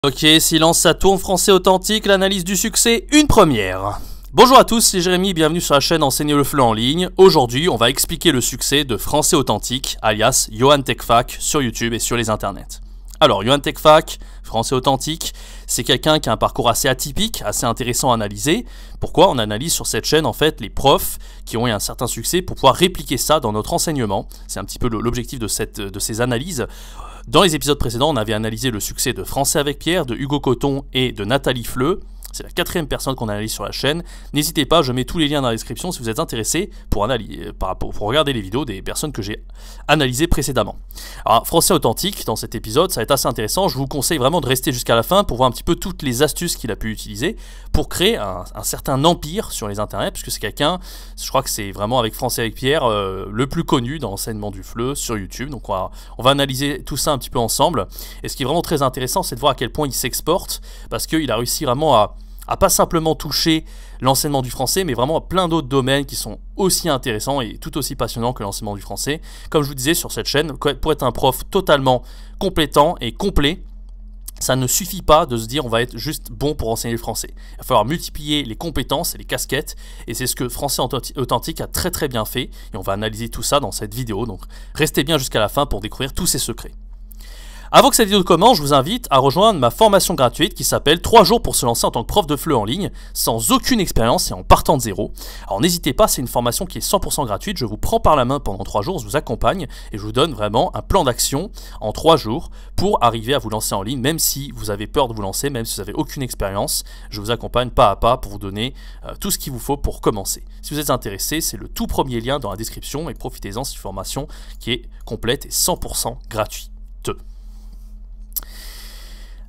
Ok, silence, ça tourne, français authentique, l'analyse du succès, une première. Bonjour à tous, c'est Jérémy, bienvenue sur la chaîne Enseigner le FLE en ligne. Aujourd'hui, on va expliquer le succès de Français authentique, alias Johan Techfac, sur YouTube et sur les internets. Alors, Johan Techfac, Français authentique, c'est quelqu'un qui a un parcours assez atypique, assez intéressant à analyser. Pourquoi? On analyse sur cette chaîne, en fait, les profs qui ont eu un certain succès pour pouvoir répliquer ça dans notre enseignement. C'est un petit peu l'objectif de ces analyses. Dans les épisodes précédents, on avait analysé le succès de Français avec Pierre, de Hugo Coton et de Nathalie FLE. C'est la quatrième personne qu'on analyse sur la chaîne. N'hésitez pas, je mets tous les liens dans la description si vous êtes intéressés pour regarder les vidéos des personnes que j'ai analysées précédemment. Alors, Français authentique, dans cet épisode, ça va être assez intéressant. Je vous conseille vraiment de rester jusqu'à la fin pour voir un petit peu toutes les astuces qu'il a pu utiliser pour créer un certain empire sur les internets, puisque c'est quelqu'un, je crois que c'est vraiment avec Français avec Pierre, le plus connu dans l'enseignement du FLE sur YouTube. Donc on va analyser tout ça un petit peu ensemble. Et ce qui est vraiment très intéressant, c'est de voir à quel point il s'exporte, parce qu'il a réussi vraiment à pas simplement toucher l'enseignement du français, mais vraiment à plein d'autres domaines qui sont aussi intéressants et tout aussi passionnants que l'enseignement du français. Comme je vous disais sur cette chaîne, pour être un prof totalement compétent et complet, ça ne suffit pas de se dire on va être juste bon pour enseigner le français. Il va falloir multiplier les compétences et les casquettes, et c'est ce que Français authentique a très bien fait, et on va analyser tout ça dans cette vidéo, donc restez bien jusqu'à la fin pour découvrir tous ces secrets. Avant que cette vidéo commence, je vous invite à rejoindre ma formation gratuite qui s'appelle 3 jours pour se lancer en tant que prof de FLE en ligne, sans aucune expérience et en partant de zéro. Alors n'hésitez pas, c'est une formation qui est 100% gratuite, je vous prends par la main pendant 3 jours, je vous accompagne et je vous donne vraiment un plan d'action en 3 jours pour arriver à vous lancer en ligne, même si vous avez peur de vous lancer, même si vous n'avez aucune expérience, je vous accompagne pas à pas pour vous donner tout ce qu'il vous faut pour commencer. Si vous êtes intéressé, c'est le tout premier lien dans la description et profitez-en, c'est une formation qui est complète et 100% gratuite.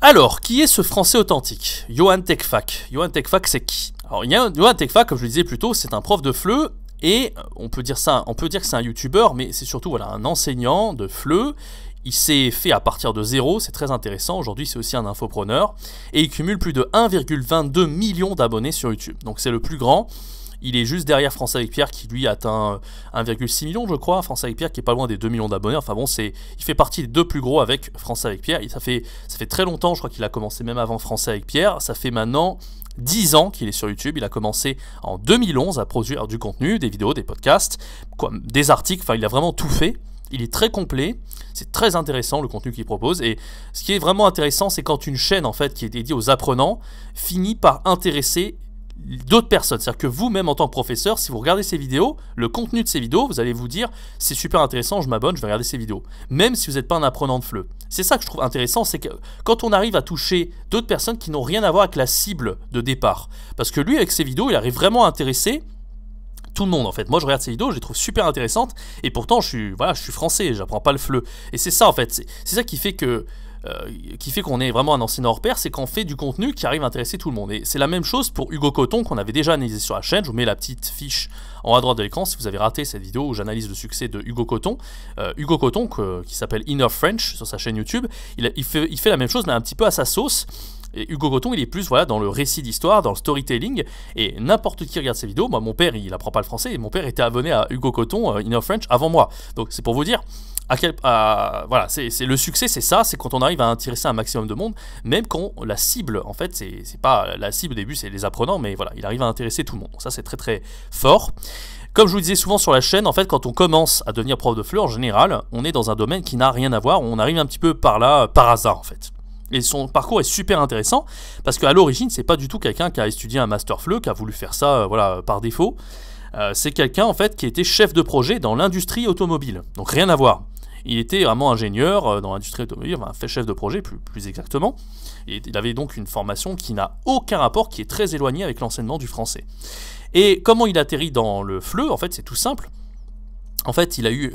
Alors, qui est ce Français authentique? Johan Techfac. Johan Techfac, c'est qui? Alors, Johan Techfac, comme je le disais plus tôt, c'est un prof de FLE et on peut dire que c'est un YouTuber, mais c'est surtout voilà, un enseignant de FLE. Il s'est fait à partir de zéro, c'est très intéressant. Aujourd'hui, c'est aussi un infopreneur et il cumule plus de 1,22 million d'abonnés sur YouTube. Donc, c'est le plus grand. Il est juste derrière Français avec Pierre qui lui atteint 1,6 million je crois, Français avec Pierre qui est pas loin des 2 millions d'abonnés, enfin bon, il fait partie des deux plus gros avec Français avec Pierre, et ça fait très longtemps, je crois qu'il a commencé même avant Français avec Pierre, ça fait maintenant 10 ans qu'il est sur YouTube, il a commencé en 2011 à produire du contenu, des vidéos, des podcasts, des articles, enfin il a vraiment tout fait. Il est très complet, c'est très intéressant le contenu qu'il propose, et ce qui est vraiment intéressant, c'est quand une chaîne en fait qui est dédiée aux apprenants finit par intéresser d'autres personnes, c'est-à-dire que vous-même en tant que professeur, si vous regardez ces vidéos, le contenu de ces vidéos, vous allez vous dire c'est super intéressant, je m'abonne, je vais regarder ces vidéos, même si vous n'êtes pas un apprenant de FLE. C'est ça que je trouve intéressant, c'est que quand on arrive à toucher d'autres personnes qui n'ont rien à voir avec la cible de départ, parce que lui avec ses vidéos, il arrive vraiment à intéresser tout le monde en fait. Moi je regarde ces vidéos, je les trouve super intéressantes, et pourtant je suis français, j'apprends pas le FLE, et c'est ça en fait, c'est ça qui fait qu'on est vraiment un enseignant hors pair, c'est qu'on fait du contenu qui arrive à intéresser tout le monde. Et c'est la même chose pour Hugo Coton qu'on avait déjà analysé sur la chaîne. Je vous mets la petite fiche en haut à droite de l'écran si vous avez raté cette vidéo où j'analyse le succès de Hugo Coton. Hugo Coton qui s'appelle Inner French sur sa chaîne YouTube, il fait la même chose mais un petit peu à sa sauce. Et Hugo Coton, il est plus voilà, dans le récit d'histoire, dans le storytelling, et n'importe qui regarde ces vidéos. Moi, mon père, il apprend pas le français, et mon père était abonné à Hugo Coton, Inner French, avant moi. Donc c'est pour vous dire voilà, c'est le succès, c'est ça, c'est quand on arrive à intéresser un maximum de monde, même quand la cible, en fait, c'est pas la cible au début, c'est les apprenants, mais voilà, il arrive à intéresser tout le monde. Donc ça, c'est très fort. Comme je vous le disais souvent sur la chaîne, en fait, quand on commence à devenir prof de FLE, en général, on est dans un domaine qui n'a rien à voir, on arrive un petit peu par là, par hasard, en fait. Et son parcours est super intéressant parce qu'à l'origine, c'est pas du tout quelqu'un qui a étudié un master FLE, qui a voulu faire ça voilà, par défaut. C'est quelqu'un en fait qui était chef de projet dans l'industrie automobile. Donc rien à voir. Il était vraiment ingénieur dans l'industrie automobile, enfin fait chef de projet plus exactement. Et il avait donc une formation qui n'a aucun rapport, qui est très éloignée avec l'enseignement du français. Et comment il atterrit dans le FLE? En fait, c'est tout simple. En fait, il a eu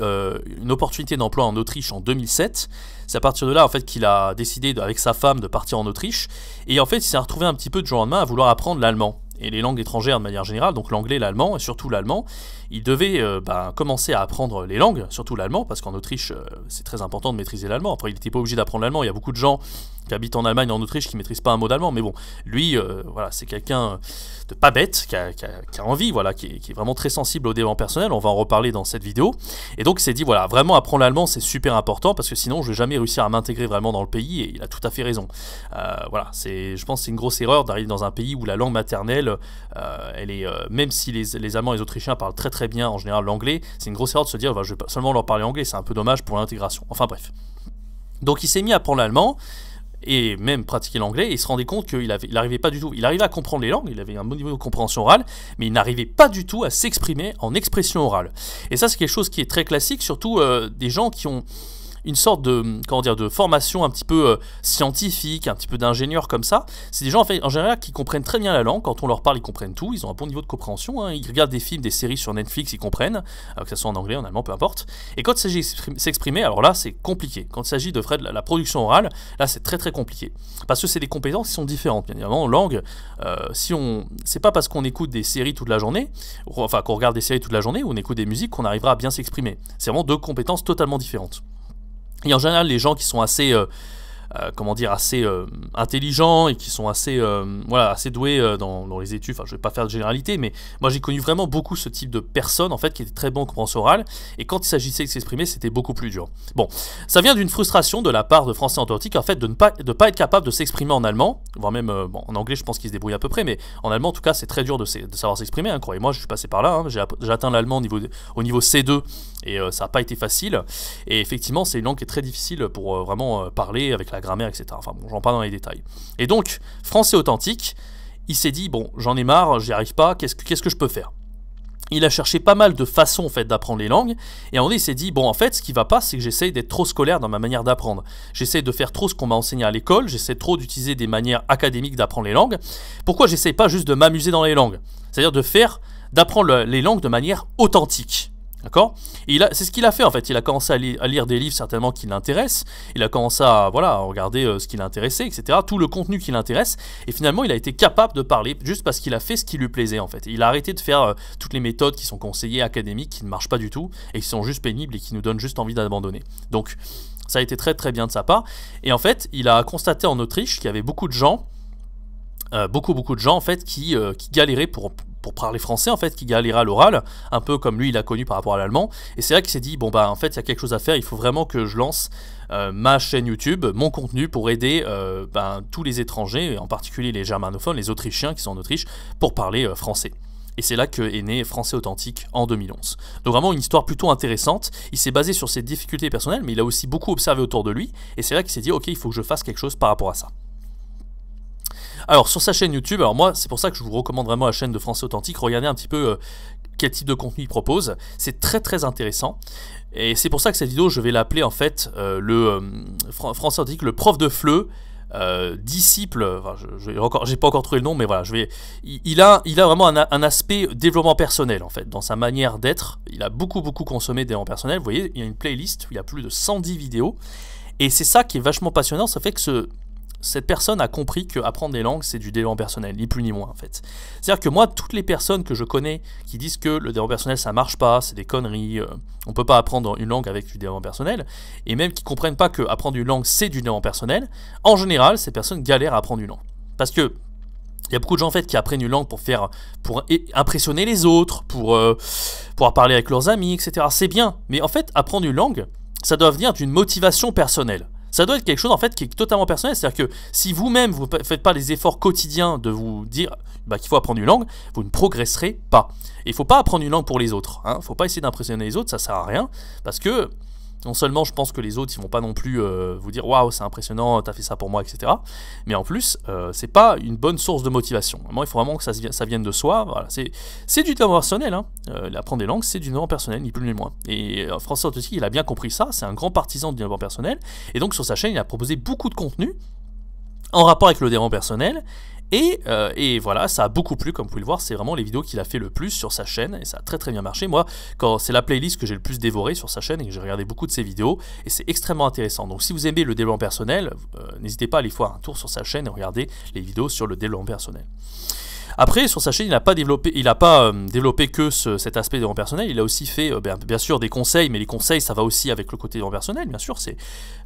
une opportunité d'emploi en Autriche en 2007. C'est à partir de là en fait, qu'il a décidé avec sa femme de partir en Autriche. Et en fait, il s'est retrouvé un petit peu de jour au lendemain à vouloir apprendre l'allemand et les langues étrangères de manière générale, donc l'anglais, l'allemand et surtout l'allemand. Il devait commencer à apprendre les langues, surtout l'allemand, parce qu'en Autriche, c'est très important de maîtriser l'allemand. Après, il n'était pas obligé d'apprendre l'allemand. Il y a beaucoup de gens qui habite en Allemagne, en Autriche, qui maîtrise pas un mot d'allemand, mais bon, lui, voilà, c'est quelqu'un de pas bête, qui a envie, voilà, qui est vraiment très sensible au développement personnel, on va en reparler dans cette vidéo, et donc il s'est dit, voilà, vraiment apprendre l'allemand, c'est super important, parce que sinon, je vais jamais réussir à m'intégrer vraiment dans le pays, et il a tout à fait raison. Voilà, je pense que c'est une grosse erreur d'arriver dans un pays où la langue maternelle, elle est, même si les Allemands et les Autrichiens parlent très très bien, en général, l'anglais, c'est une grosse erreur de se dire, je vais pas seulement leur parler anglais, c'est un peu dommage pour l'intégration, enfin bref. Donc il s'est mis à apprendre l'allemand, et même pratiquer l'anglais, et il se rendait compte qu'il n'arrivait pas du tout, il arrivait à comprendre les langues, il avait un bon niveau de compréhension orale, mais il n'arrivait pas du tout à s'exprimer en expression orale. Et ça c'est quelque chose qui est très classique, surtout des gens qui ont une sorte de, comment dire, de formation un petit peu scientifique, un petit peu d'ingénieur comme ça. C'est des gens en fait, en général qui comprennent très bien la langue. Quand on leur parle, ils comprennent tout. Ils ont un bon niveau de compréhension. Hein. Ils regardent des films, des séries sur Netflix, ils comprennent, que ce soit en anglais, en allemand, peu importe. Et quand il s'agit de s'exprimer, alors là, c'est compliqué. Quand il s'agit de faire de la production orale, là, c'est très très compliqué. Parce que c'est des compétences qui sont différentes. Bien évidemment, en langue, c'est pas parce qu'on écoute des séries toute la journée, enfin qu'on regarde des séries toute la journée ou on écoute des musiques qu'on arrivera à bien s'exprimer. C'est vraiment deux compétences totalement différentes. Et en général, les gens qui sont assez, comment dire, assez intelligents et qui sont assez, voilà, assez doués dans les études, enfin je vais pas faire de généralité, mais moi j'ai connu vraiment beaucoup ce type de personnes en fait qui étaient très bons en compréhension orale, et quand il s'agissait de s'exprimer, c'était beaucoup plus dur. Bon, ça vient d'une frustration de la part de Français Authentique en fait de ne pas être capable de s'exprimer en allemand, voire même bon, en anglais je pense qu'ils se débrouillent à peu près, mais en allemand en tout cas c'est très dur de savoir s'exprimer, hein, croyez-moi, je suis passé par là, hein, j'ai atteint l'allemand au niveau C2 et ça n'a pas été facile, et effectivement c'est une langue qui est très difficile pour vraiment parler avec la grammaire, etc. Enfin bon, j'en parle dans les détails. Et donc, Français Authentique, il s'est dit, bon, j'en ai marre, j'y arrive pas, qu'est-ce que je peux faire? Il a cherché pas mal de façons en fait, d'apprendre les langues, et à un moment donné, il s'est dit, bon, en fait, ce qui va pas, c'est que j'essaye d'être trop scolaire dans ma manière d'apprendre. J'essaie de faire trop ce qu'on m'a enseigné à l'école, j'essaie trop d'utiliser des manières académiques d'apprendre les langues. Pourquoi j'essaye pas juste de m'amuser dans les langues? C'est-à-dire d'apprendre les langues de manière authentique. D'accord? C'est ce qu'il a fait en fait, il a commencé à lire des livres certainement qui l'intéressent, il a commencé à, voilà, à regarder ce qui l'intéressait, etc., tout le contenu qui l'intéresse, et finalement il a été capable de parler juste parce qu'il a fait ce qui lui plaisait en fait. Il a arrêté de faire toutes les méthodes qui sont conseillées académiques, qui ne marchent pas du tout, et qui sont juste pénibles et qui nous donnent juste envie d'abandonner. Donc ça a été très très bien de sa part, et en fait il a constaté en Autriche qu'il y avait beaucoup de gens, beaucoup de gens en fait qui galéraient pour parler français en fait, qui galéraient à l'oral, un peu comme lui il a connu par rapport à l'allemand, et c'est là qu'il s'est dit bon bah en fait il y a quelque chose à faire, il faut vraiment que je lance ma chaîne YouTube, mon contenu pour aider tous les étrangers, en particulier les germanophones, les Autrichiens qui sont en Autriche, pour parler français. Et c'est là qu'est né Français Authentique en 2011. Donc vraiment une histoire plutôt intéressante. Il s'est basé sur ses difficultés personnelles, mais il a aussi beaucoup observé autour de lui, et c'est là qu'il s'est dit ok, il faut que je fasse quelque chose par rapport à ça. Alors sur sa chaîne YouTube, alors moi c'est pour ça que je vous recommande vraiment la chaîne de Français Authentique, regardez un petit peu quel type de contenu il propose, c'est très très intéressant, et c'est pour ça que cette vidéo je vais l'appeler en fait Français Authentique, le prof de FLE, disciple, enfin, j'ai pas encore trouvé le nom, mais voilà, il a vraiment un aspect développement personnel en fait, dans sa manière d'être, il a beaucoup consommé développement personnel, vous voyez, il y a une playlist où il y a plus de 110 vidéos, et c'est ça qui est vachement passionnant, ça fait que cette personne a compris qu'apprendre des langues, c'est du développement personnel, ni plus ni moins en fait. C'est-à-dire que moi, toutes les personnes que je connais qui disent que le développement personnel, ça marche pas, c'est des conneries, on peut pas apprendre une langue avec du développement personnel, et même qui comprennent pas que apprendre une langue, c'est du développement personnel, en général, ces personnes galèrent à apprendre une langue. Parce que il y a beaucoup de gens en fait qui apprennent une langue pour impressionner les autres, pour parler avec leurs amis, etc. C'est bien, mais en fait, apprendre une langue, ça doit venir d'une motivation personnelle. Ça doit être quelque chose en fait qui est totalement personnel, c'est-à-dire que si vous-même vous ne faites pas les efforts quotidiens de vous dire qu'il faut apprendre une langue, vous ne progresserez pas. Et il ne faut pas apprendre une langue pour les autres, hein. Il ne faut pas essayer d'impressionner les autres, ça ne sert à rien, parce que non seulement je pense que les autres ils vont pas non plus vous dire waouh c'est impressionnant, t'as fait ça pour moi, etc. Mais en plus c'est pas une bonne source de motivation. Moi il faut vraiment que ça vienne de soi. Voilà, c'est du développement personnel, hein. Apprendre des langues c'est du développement personnel, ni plus ni moins. Et Français Authentique il a bien compris ça, c'est un grand partisan du développement personnel. Et donc sur sa chaîne il a proposé beaucoup de contenu en rapport avec le développement personnel. Et voilà, ça a beaucoup plu, comme vous pouvez le voir, c'est vraiment les vidéos qu'il a fait le plus sur sa chaîne, et ça a très très bien marché. Moi, c'est la playlist que j'ai le plus dévorée sur sa chaîne, et que j'ai regardé beaucoup de ses vidéos, et c'est extrêmement intéressant. Donc si vous aimez le développement personnel, n'hésitez pas à aller faire un tour sur sa chaîne et regarder les vidéos sur le développement personnel. Après, sur sa chaîne, il n'a pas développé que cet aspect développement personnel. Il a aussi fait, bien sûr, des conseils, mais les conseils, ça va aussi avec le côté développement personnel, bien sûr. C'est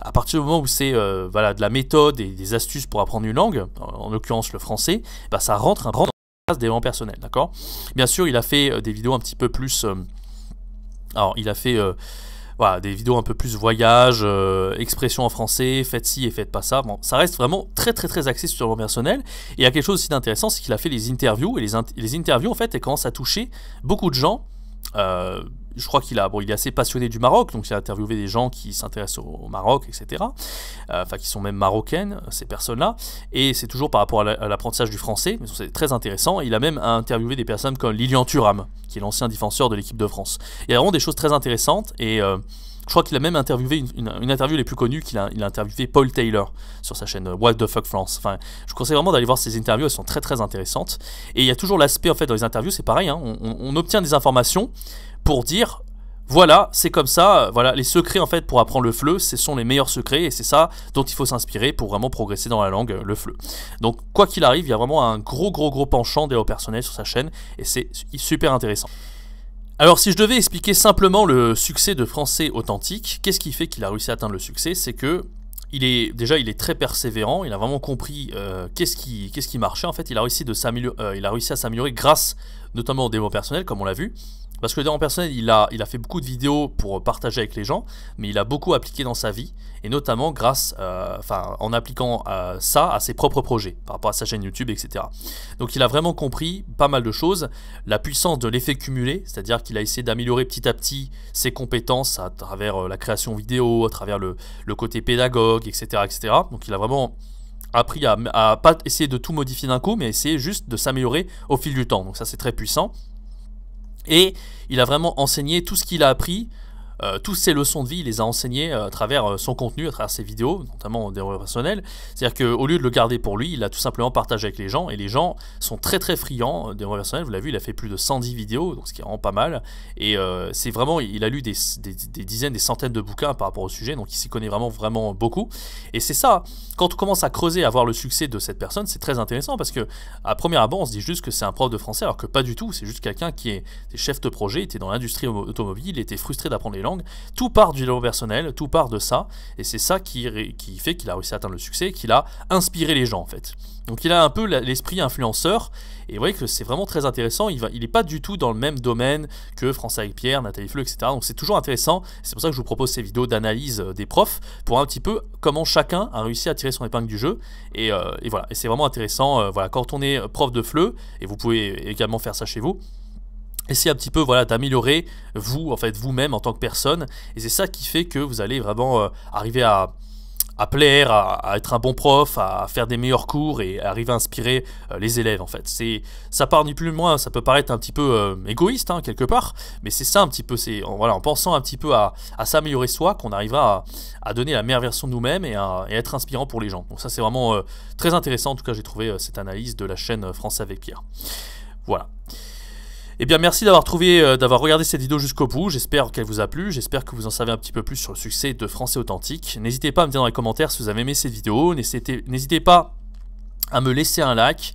à partir du moment où c'est voilà, de la méthode et des astuces pour apprendre une langue, en l'occurrence le français, bah, ça rentre dans le développement personnel, d'accord. Bien sûr, il a fait des vidéos un petit peu plus... alors, il a fait... voilà, des vidéos un peu plus voyage, expression en français, faites ci et faites pas ça. Bon, ça reste vraiment très axé sur le développement personnel. Et il y a quelque chose aussi d'intéressant, c'est qu'il a fait les interviews. Et les interviews, en fait, elles commencent à toucher beaucoup de gens. Je crois qu'il il est assez passionné du Maroc, donc il a interviewé des gens qui s'intéressent au Maroc, etc. Enfin, qui sont même marocaines, ces personnes-là. Et c'est toujours par rapport à l'apprentissage du français, mais c'est très intéressant. Il a même interviewé des personnes comme Lilian Thuram, qui est l'ancien défenseur de l'équipe de France. Il y a vraiment des choses très intéressantes, et je crois qu'il a même interviewé, une interview les plus connues, il a interviewé Paul Taylor sur sa chaîne What the Fuck France. Enfin, je vous conseille vraiment d'aller voir ces interviews, elles sont très intéressantes. Et il y a toujours l'aspect, en fait, dans les interviews, c'est pareil, hein, on obtient des informations pour dire, voilà, c'est comme ça, voilà, les secrets, en fait, pour apprendre le FLE, ce sont les meilleurs secrets, et c'est ça dont il faut s'inspirer pour vraiment progresser dans la langue, le FLE. Donc, quoi qu'il arrive, il y a vraiment un gros penchant développement personnel sur sa chaîne, et c'est super intéressant. Alors, si je devais expliquer simplement le succès de Français Authentique, qu'est-ce qui fait qu'il a réussi à atteindre le succès? C'est que il est très persévérant, il a vraiment compris qu'est-ce qui marchait. En fait, il a réussi à s'améliorer grâce notamment au développement personnel, comme on l'a vu. Parce que le développement personnel, il a fait beaucoup de vidéos pour partager avec les gens, mais il a beaucoup appliqué dans sa vie, et notamment grâce, en appliquant ça à ses propres projets, par rapport à sa chaîne YouTube, etc. Donc il a vraiment compris pas mal de choses, la puissance de l'effet cumulé, c'est-à-dire qu'il a essayé d'améliorer petit à petit ses compétences à travers la création vidéo, à travers le côté pédagogue, etc., etc. Donc il a vraiment appris à pas essayer de tout modifier d'un coup, mais essayer juste de s'améliorer au fil du temps. Donc ça, c'est très puissant. Et il a vraiment enseigné tout ce qu'il a appris, toutes ses leçons de vie, il les a enseignées à travers son contenu, à travers ses vidéos, notamment au développement personnel. C'est-à-dire qu'au lieu de le garder pour lui, il l'a tout simplement partagé avec les gens, et les gens sont très friands de développement personnel. Vous l'avez vu, il a fait plus de 110 vidéos, donc ce qui est vraiment pas mal. Et c'est vraiment, il a lu des dizaines, des centaines de bouquins par rapport au sujet, donc il s'y connaît vraiment beaucoup. Et c'est ça, quand on commence à creuser, à voir le succès de cette personne, c'est très intéressant, parce que à première abord, on se dit juste que c'est un prof de français, alors que pas du tout. C'est juste quelqu'un qui est chef de projet, était dans l'industrie automobile, il était frustré d'apprendre les langues. Tout part du développement personnel, tout part de ça, et c'est ça qui fait qu'il a réussi à atteindre le succès, qu'il a inspiré les gens, en fait. Donc il a un peu l'esprit influenceur, et vous voyez que c'est vraiment très intéressant. Il n'est pas du tout dans le même domaine que Français avec Pierre, Nathalie Fleu, etc. Donc c'est toujours intéressant, c'est pour ça que je vous propose ces vidéos d'analyse des profs, pour un petit peu comment chacun a réussi à tirer son épingle du jeu, et voilà, et c'est vraiment intéressant, voilà, quand on est prof de FLE, et vous pouvez également faire ça chez vous, essayez un petit peu, voilà, d'améliorer vous-même en tant que personne, et c'est ça qui fait que vous allez vraiment arriver à plaire, à être un bon prof, à faire des meilleurs cours et à arriver à inspirer les élèves, en fait. Ça part ni plus ni moins, ça peut paraître un petit peu égoïste, hein, quelque part, mais c'est ça un petit peu, voilà, en pensant un petit peu à s'améliorer soi, qu'on arrivera à donner la meilleure version de nous-mêmes et à être inspirant pour les gens. Donc ça, c'est vraiment très intéressant. En tout cas, j'ai trouvé cette analyse de la chaîne Français avec Pierre. Voilà. Eh bien, merci d'avoir regardé cette vidéo jusqu'au bout. J'espère qu'elle vous a plu. J'espère que vous en savez un petit peu plus sur le succès de Français Authentique. N'hésitez pas à me dire dans les commentaires si vous avez aimé cette vidéo. N'hésitez pas à me laisser un like.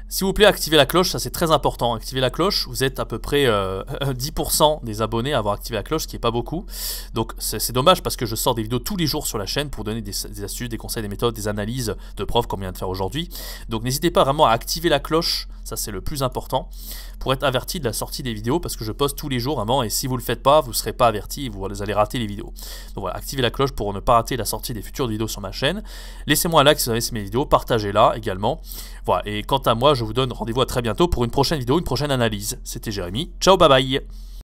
S'il vous plaît, activez la cloche, ça c'est très important. Activez la cloche, vous êtes à peu près 10% des abonnés à avoir activé la cloche, ce qui n'est pas beaucoup. Donc c'est dommage, parce que je sors des vidéos tous les jours sur la chaîne pour donner des astuces, des conseils, des méthodes, des analyses de profs comme on vient de faire aujourd'hui. Donc n'hésitez pas vraiment à activer la cloche, ça c'est le plus important, pour être averti de la sortie des vidéos, parce que je poste tous les jours vraiment, et si vous ne le faites pas, vous ne serez pas averti et vous allez rater les vidéos. Donc voilà, activez la cloche pour ne pas rater la sortie des futures vidéos sur ma chaîne. Laissez-moi un like si vous avez aimé mes vidéos, partagez-la également. Voilà, et quant à moi, je vous donne rendez-vous à très bientôt pour une prochaine vidéo, une prochaine analyse. C'était Jérémy, ciao, bye bye.